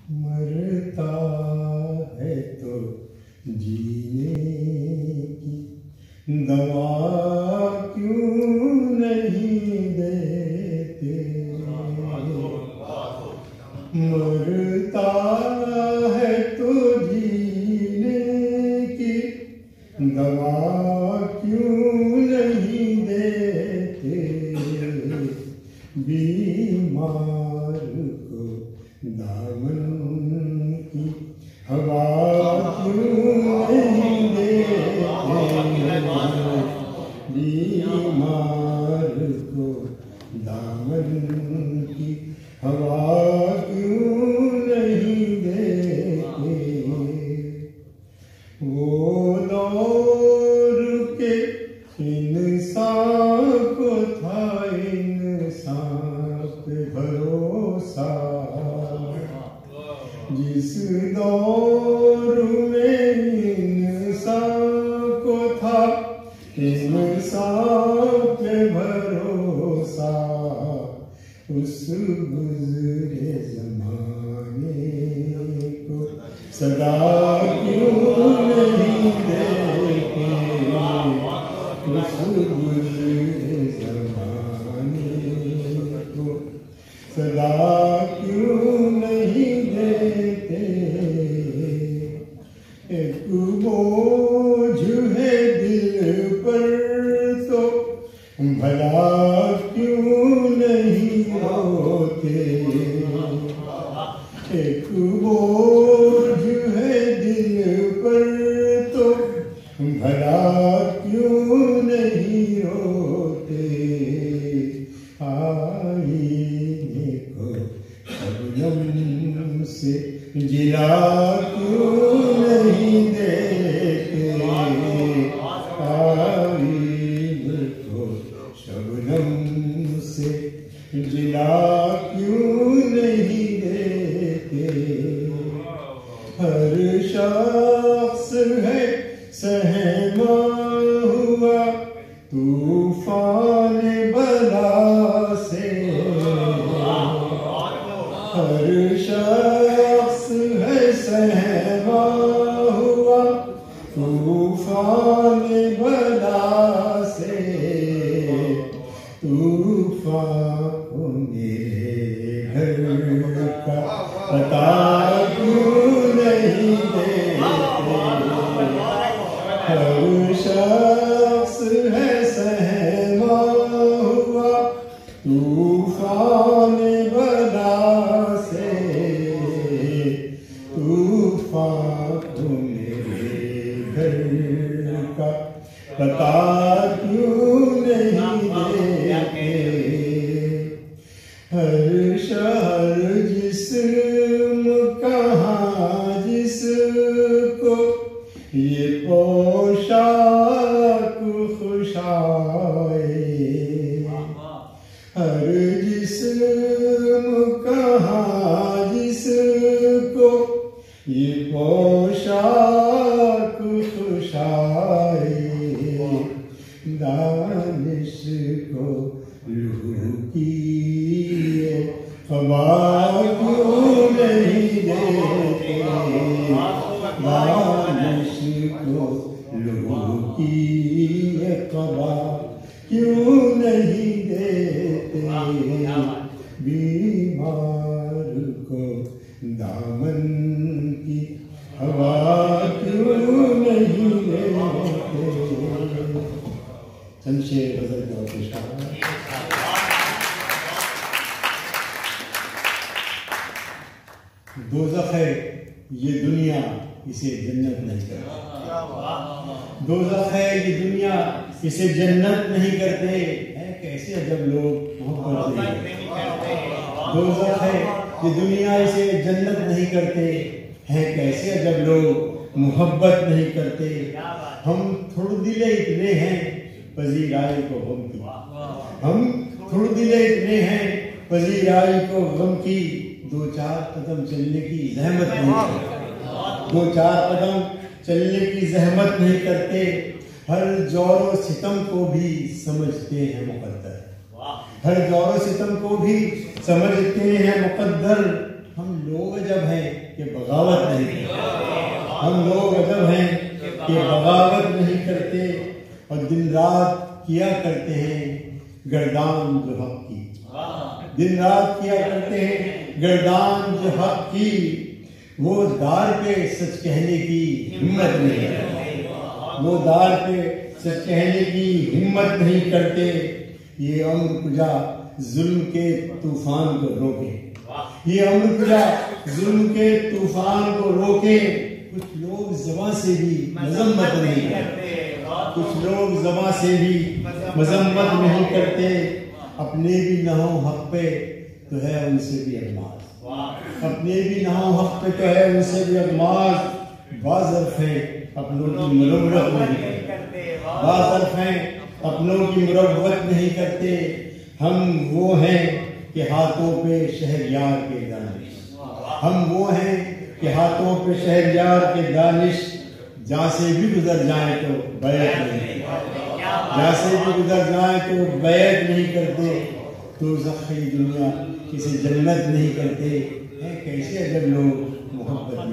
मरता है तो जीने की दवा क्यों नहीं देते। मरता है तो जीने की दवा क्यों नहीं देते। बीमार को दामन की हवा क्यों नहीं देते। बीमार को दामन की हवा क्यों नहीं देते। वो दौर के इंसान को था इंसान पे भरोसा। जिस दौर में इंसान को था इंसान पे भरोसा। उस गुज़रे ज़माने को सदा क्यों नहीं देते। उस गुज़रे ज़माने को सदा क्यों नहीं देते। एक बोझ है दिल पर तो भला क्यों नहीं रोते। एक बोझ है दिल पर तो भला क्यों नहीं रोते। आईने को शबनम से जिला क्यों नहीं देते। आईने को शबनम से जिला क्यों नहीं देते। हर शख्स है सहमा हुआ तूफान बला से। हर शख्स है सहमा हुआ तूफान बला से। तूफान को मेरे घर का पता क्यों नहीं देते। हर शख्स है सहमा हुआ तूफान बला से। तूफान को मेरे घर का पता क्यों नहीं देते। हर शहर जिस्म कहाँ जिसको ये पोशाक खुशाए। हर जिस्म कहाँ जिसको ये पोशाक खुशाए। दानिश को लहू की हवा क्यों नहीं देते। दानिश को लहू की हवा क्यों नहीं देते। बीमार को दामन की हवा क्यों नहीं देते। संक्षेप गजल का पेशा। दोज़ख है ये दुनिया इसे जन्नत नहीं करते। दोज़ख है ये दुनिया इसे जन्नत नहीं करते। है कैसे अजब लोग मोहब्बत नहीं करते। दोज़ख है ये दुनिया इसे जन्नत नहीं करते। हैं कैसे अजब लोग मोहब्बत नहीं करते। हम थोड़े दिले इतने हैं पजीराई को गम की। हम थोड़े दिले इतने हैं पजीराई को गम की। दो चार कदम चलने की जहमत नहीं करते। दो चार कदम चलने की जहमत नहीं करते। हर जोरो सितम को भी समझते हैं मुकद्दर। हर जोरो सितम को भी समझते हैं मुकद्दर। हम लोग अजब हैं कि बगावत नहीं करते। हम लोग अजब हैं कि बगावत नहीं करते और दिन रात किया करते हैं गर्दान जो हक की। दिन रात किया करते हैं गर्दान जो हक की। वो दार पे सच कहने की हिम्मत नहीं करते। वो दार पे सच कहने की हिम्मत नहीं करते। ये अम्र कुजा जुल्म के तूफान को रोके। ये अम्र कुजा जुल्म के तूफान को रोके। कुछ लोग ज़बान से भी मजम्मत नहीं करते। कुछ लोग ज़बान से भी मजम्मत नहीं करते। अपने भी न हो हक पे तो है उनसे भी अगमाज। अपने भी न हो हक पे तो है उनसे भी अगमाज। बाज़र्फ है अपनों की मुरव्वत नहीं करते। बाज़र्फ है अपनों की मुरव्वत नहीं करते। हम वो हैं कि हाथों पे शहरयार के दानिश। हम वो हैं कि हाथों पे शहरयार के दानिश। जहाँ से भी गुजर जाए तो बैत नहीं करते। जहाँ से भी गुजर जाए तो बैत नहीं करते। तो ज़ख़ी दुनिया किसी जन्नत नहीं करते हैं। कैसे अगर लोग मोहब्बत